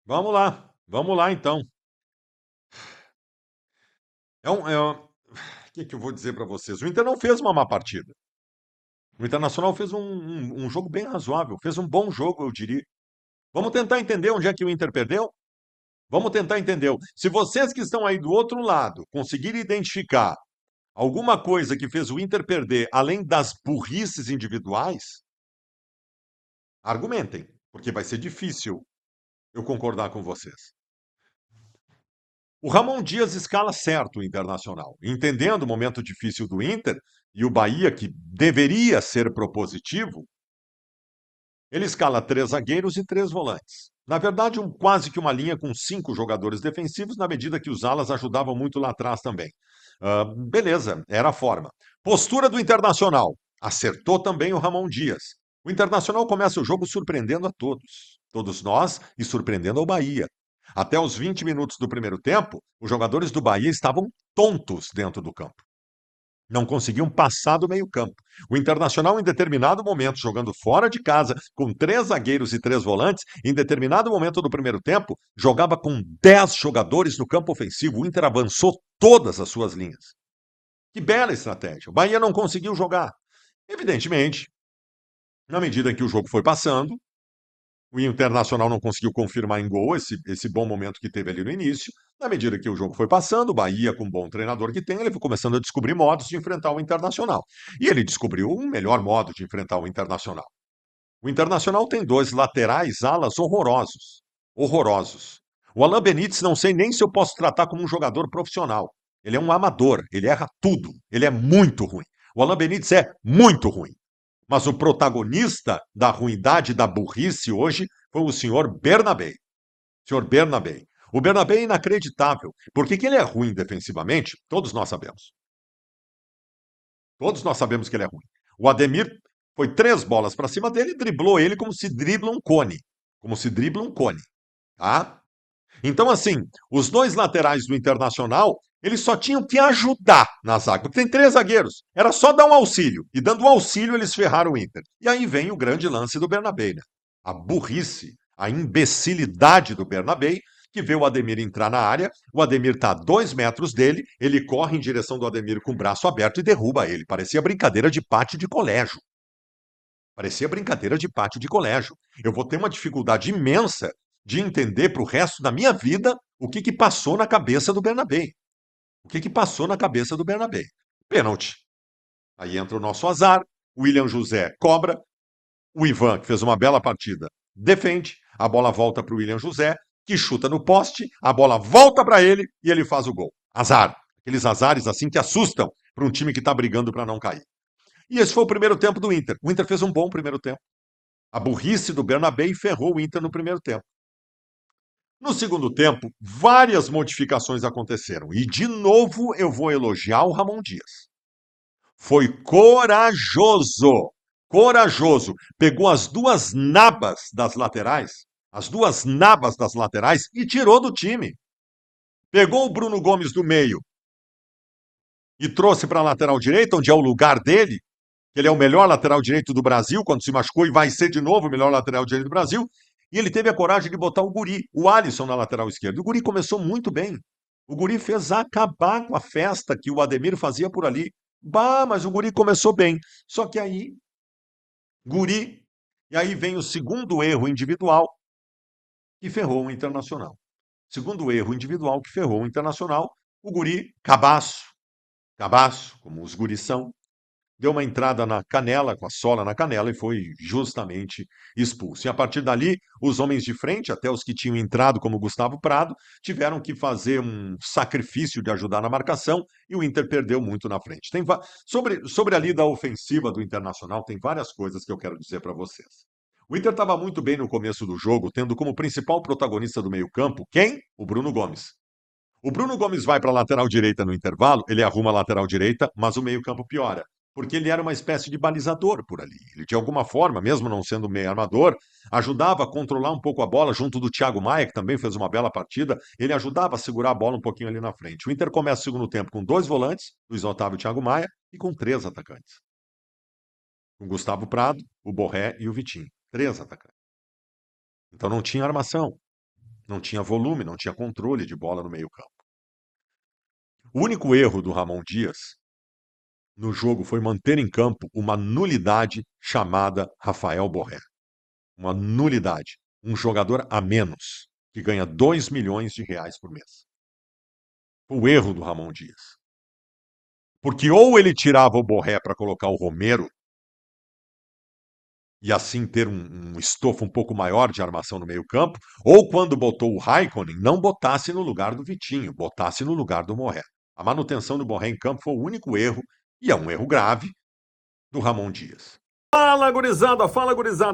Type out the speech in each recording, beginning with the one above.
Vamos lá então. O que eu vou dizer para vocês? O Inter não fez uma má partida. O Internacional fez um jogo bem razoável, fez um bom jogo, eu diria. Vamos tentar entender onde é que o Inter perdeu? Vamos tentar entender. Se vocês que estão aí do outro lado conseguirem identificar alguma coisa que fez o Inter perder, além das burrices individuais, argumentem, porque vai ser difícil eu concordar com vocês. O Ramon Dias escala certo o Internacional, entendendo o momento difícil do Inter e o Bahia, que deveria ser propositivo, ele escala três zagueiros e três volantes. Na verdade, quase que uma linha com cinco jogadores defensivos, na medida que os alas ajudavam muito lá atrás também. Beleza, era a forma. Postura do Internacional. Acertou também o Ramon Dias. O Internacional começa o jogo surpreendendo a todos nós, e surpreendendo ao Bahia. Até os 20 minutos do primeiro tempo, os jogadores do Bahia estavam tontos dentro do campo. Não conseguiam passar do meio-campo. O Internacional, em determinado momento, jogando fora de casa, com três zagueiros e três volantes, em determinado momento do primeiro tempo, jogava com 10 jogadores no campo ofensivo. O Inter avançou todas as suas linhas. Que bela estratégia. O Bahia não conseguiu jogar. Evidentemente, na medida em que o jogo foi passando, o Internacional não conseguiu confirmar em gol esse bom momento que teve ali no início. Na medida que o jogo foi passando, o Bahia, com o bom treinador que tem, ele foi começando a descobrir modos de enfrentar o Internacional. E ele descobriu um melhor modo de enfrentar o Internacional. O Internacional tem dois laterais alas horrorosos. Horrorosos. O Alain Benítez, não sei nem se eu posso tratar como um jogador profissional. Ele é um amador, ele erra tudo. Ele é muito ruim. O Alain Benítez é muito ruim. Mas o protagonista da ruindade, da burrice hoje foi o senhor Bernabé. Senhor Bernabé. O Bernabé é inacreditável. Porque que ele é ruim defensivamente, todos nós sabemos. Todos nós sabemos que ele é ruim. O Ademir foi três bolas para cima dele e driblou ele como se dribla um cone. Como se dribla um cone. Tá? Então, assim, os dois laterais do Internacional, eles só tinham que ajudar na zaga. Porque tem três zagueiros. Era só dar um auxílio. E dando um auxílio, eles ferraram o Inter. E aí vem o grande lance do Bernabé, né? A burrice, a imbecilidade do Bernabé, que vê o Ademir entrar na área. O Ademir está a 2 metros dele, ele corre em direção do Ademir com o braço aberto e derruba ele. Parecia brincadeira de pátio de colégio. Parecia brincadeira de pátio de colégio. Eu vou ter uma dificuldade imensa de entender para o resto da minha vida o que passou na cabeça do Bernabé. O que passou na cabeça do Bernabé. Pênalti. Aí entra o nosso azar. O William José cobra. O Ivan, que fez uma bela partida, defende. A bola volta para o William José, que chuta no poste. A bola volta para ele e ele faz o gol. Azar. Aqueles azares assim que assustam para um time que está brigando para não cair. E esse foi o primeiro tempo do Inter. O Inter fez um bom primeiro tempo. A burrice do Bernabé ferrou o Inter no primeiro tempo. No segundo tempo, várias modificações aconteceram. E, de novo, eu vou elogiar o Ramon Dias. Foi corajoso. Corajoso. Pegou as duas nabas das laterais, as duas nabas das laterais e tirou do time. Pegou o Bruno Gomes do meio e trouxe para a lateral direita, onde é o lugar dele, que ele é o melhor lateral direito do Brasil, quando se machucou, e vai ser de novo o melhor lateral direito do Brasil. E ele teve a coragem de botar o Guri, o Alisson, na lateral esquerda. O Guri começou muito bem. O Guri fez acabar com a festa que o Ademir fazia por ali. Bah, mas o Guri começou bem. Só que aí, Guri, e aí vem o segundo erro individual que ferrou o Internacional. Segundo erro individual que ferrou o Internacional, o Guri, cabaço, como os guris são, deu uma entrada na canela, com a sola na canela, e foi justamente expulso. E a partir dali, os homens de frente, até os que tinham entrado, como Gustavo Prado, tiveram que fazer um sacrifício de ajudar na marcação, e o Inter perdeu muito na frente. Sobre a lida ofensiva do Internacional, tem várias coisas que eu quero dizer para vocês. O Inter estava muito bem no começo do jogo, tendo como principal protagonista do meio-campo quem? O Bruno Gomes. O Bruno Gomes vai para a lateral direita no intervalo, ele arruma a lateral direita, mas o meio-campo piora. Porque ele era uma espécie de balizador por ali. Ele, de alguma forma, mesmo não sendo meio armador, ajudava a controlar um pouco a bola junto do Thiago Maia, que também fez uma bela partida. Ele ajudava a segurar a bola um pouquinho ali na frente. O Inter começa o segundo tempo com dois volantes, Luiz Otávio e Thiago Maia, e com três atacantes. Com Gustavo Prado, o Borré e o Vitinho. Três atacantes. Então não tinha armação. não tinha volume, não tinha controle de bola no meio-campo. O único erro do Ramon Dias no jogo foi manter em campo uma nulidade chamada Rafael Borré. Uma nulidade. Um jogador a menos, que ganha 2 milhões de reais por mês. O erro do Ramon Dias. Porque ou ele tirava o Borré para colocar o Romero, e assim ter um estofo um pouco maior de armação no meio-campo, ou quando botou o Raikkonen, não botasse no lugar do Vitinho, botasse no lugar do Borré. A manutenção do Borré em campo foi o único erro, e é um erro grave, do Ramon Dias. Fala gurizada,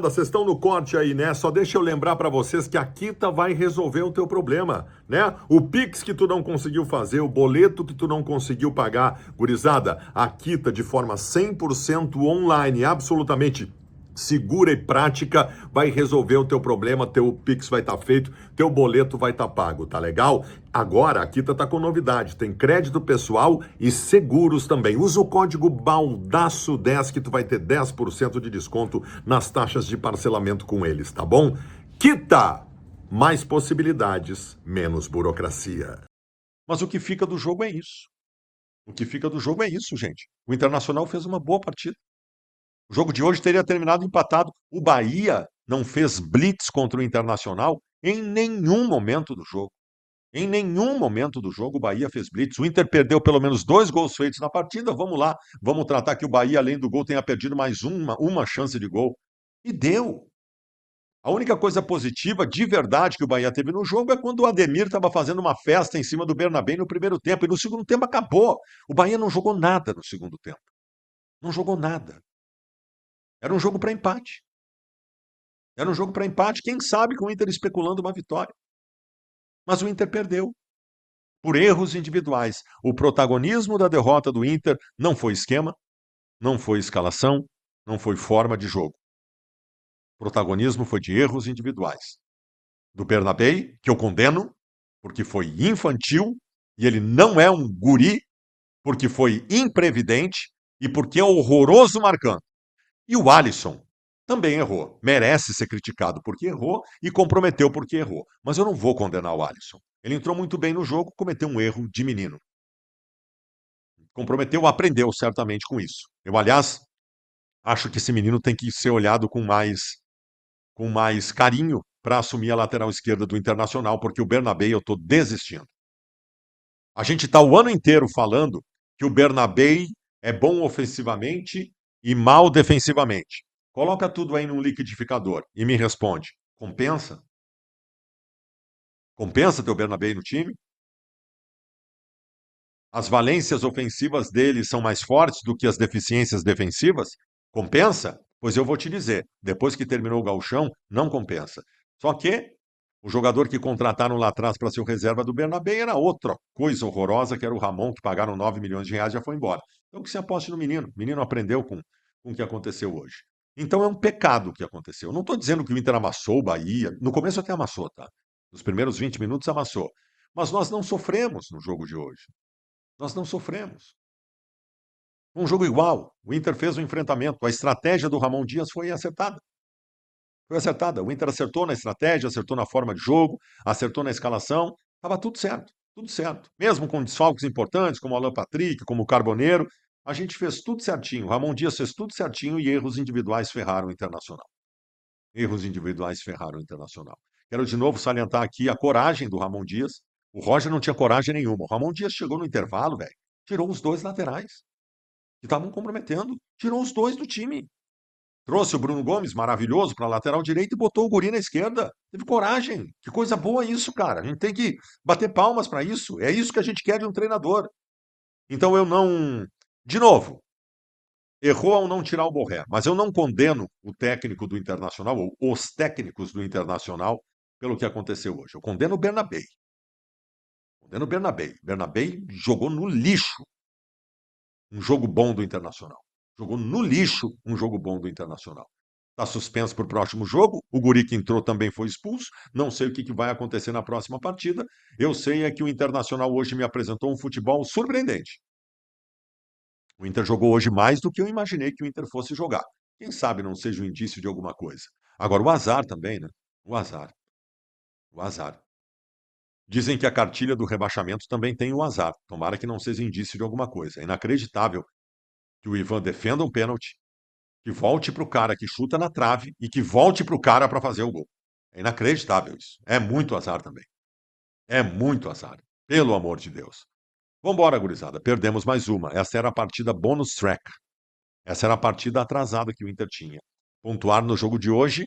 vocês estão no corte aí, né? Só deixa eu lembrar pra vocês que a Quita vai resolver o teu problema, né? O Pix que tu não conseguiu fazer, o boleto que tu não conseguiu pagar, gurizada, a Quita de forma 100% online, absolutamente segura e prática, vai resolver o teu problema, teu Pix vai estar feito, teu boleto vai estar pago, tá legal? Agora a Quita tá com novidade, tem crédito pessoal e seguros também. Usa o código BALDAÇO10 que tu vai ter 10% de desconto nas taxas de parcelamento com eles, tá bom? Quita! Mais possibilidades, menos burocracia. Mas o que fica do jogo é isso. O que fica do jogo é isso, gente. O Internacional fez uma boa partida. O jogo de hoje teria terminado empatado. O Bahia não fez blitz contra o Internacional em nenhum momento do jogo. Em nenhum momento do jogo o Bahia fez blitz. O Inter perdeu pelo menos 2 gols feitos na partida. Vamos lá, vamos tratar que o Bahia, além do gol, tenha perdido mais uma chance de gol. E deu. A única coisa positiva, de verdade, que o Bahia teve no jogo é quando o Ademir estava fazendo uma festa em cima do Bernabéu no primeiro tempo. E no segundo tempo acabou. O Bahia não jogou nada no segundo tempo. Não jogou nada. Era um jogo para empate. Era um jogo para empate, quem sabe com o Inter especulando uma vitória. Mas o Inter perdeu por erros individuais. O protagonismo da derrota do Inter não foi esquema, não foi escalação, não foi forma de jogo. O protagonismo foi de erros individuais. Do Bernabéu, que eu condeno, porque foi infantil, e ele não é um guri, porque foi imprevidente e porque é horroroso marcando. E o Alisson também errou. Merece ser criticado porque errou e comprometeu porque errou. Mas eu não vou condenar o Alisson. Ele entrou muito bem no jogo, cometeu um erro de menino. Comprometeu, aprendeu certamente com isso. Eu, aliás, acho que esse menino tem que ser olhado com mais carinho para assumir a lateral esquerda do Internacional, porque o Bernabéu eu estou desistindo. A gente está o ano inteiro falando que o Bernabéu é bom ofensivamente e mal defensivamente. Coloca tudo aí num liquidificador e me responde. Compensa? Compensa ter o Bernabéu no time? As valências ofensivas dele são mais fortes do que as deficiências defensivas? Compensa? Pois eu vou te dizer, depois que terminou o gauchão, não compensa. Só que o jogador que contrataram lá atrás para ser o reserva do Bernabéu era outra coisa horrorosa, que era o Ramon, que pagaram 9 milhões de reais e já foi embora. Então que se aposte no menino. O menino aprendeu com o que aconteceu hoje. Então é um pecado o que aconteceu. Não estou dizendo que o Inter amassou o Bahia. No começo até amassou, tá? Nos primeiros 20 minutos amassou. Mas nós não sofremos no jogo de hoje. Nós não sofremos. Um jogo igual. O Inter fez o enfrentamento. A estratégia do Ramon Dias foi acertada. Foi acertada. O Inter acertou na estratégia, acertou na forma de jogo, acertou na escalação. Estava tudo certo. Tudo certo. Mesmo com desfalques importantes, como o Alan Patrick, como o Carboneiro, a gente fez tudo certinho. O Ramon Dias fez tudo certinho e erros individuais ferraram o Internacional. Erros individuais ferraram o Internacional. Quero de novo salientar aqui a coragem do Ramon Dias. O Roger não tinha coragem nenhuma. O Ramon Dias chegou no intervalo, velho, tirou os 2 laterais que estavam comprometendo. Tirou os 2 do time. Trouxe o Bruno Gomes, maravilhoso, para a lateral direita e botou o guri na esquerda. Teve coragem. Que coisa boa isso, cara. A gente tem que bater palmas para isso. É isso que a gente quer de um treinador. Então eu não. De novo, errou ao não tirar o Borré, mas eu não condeno o técnico do Internacional, ou os técnicos do Internacional, pelo que aconteceu hoje. Eu condeno o Bernabéu. Condeno o Bernabéu. Bernabéu jogou no lixo um jogo bom do Internacional. Jogou no lixo um jogo bom do Internacional. Está suspenso para o próximo jogo. O guri que entrou também foi expulso. Não sei o que vai acontecer na próxima partida. Eu sei é que o Internacional hoje me apresentou um futebol surpreendente. O Inter jogou hoje mais do que eu imaginei que o Inter fosse jogar. Quem sabe não seja um indício de alguma coisa. Agora, o azar também, né? O azar. O azar. Dizem que a cartilha do rebaixamento também tem o azar. Tomara que não seja indício de alguma coisa. É inacreditável que o Ivan defenda um pênalti, que volte para o cara que chuta na trave e que volte para o cara para fazer o gol. É inacreditável isso. É muito azar também. É muito azar. Pelo amor de Deus. Vambora, gurizada. Perdemos mais uma. Essa era a partida bonus track. Essa era a partida atrasada que o Inter tinha. Pontuar no jogo de hoje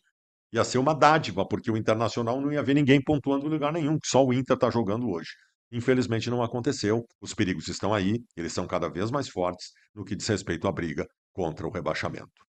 ia ser uma dádiva, porque o Internacional não ia ver ninguém pontuando em lugar nenhum, que só o Inter está jogando hoje. Infelizmente não aconteceu. Os perigos estão aí, eles são cada vez mais fortes no que diz respeito à briga contra o rebaixamento.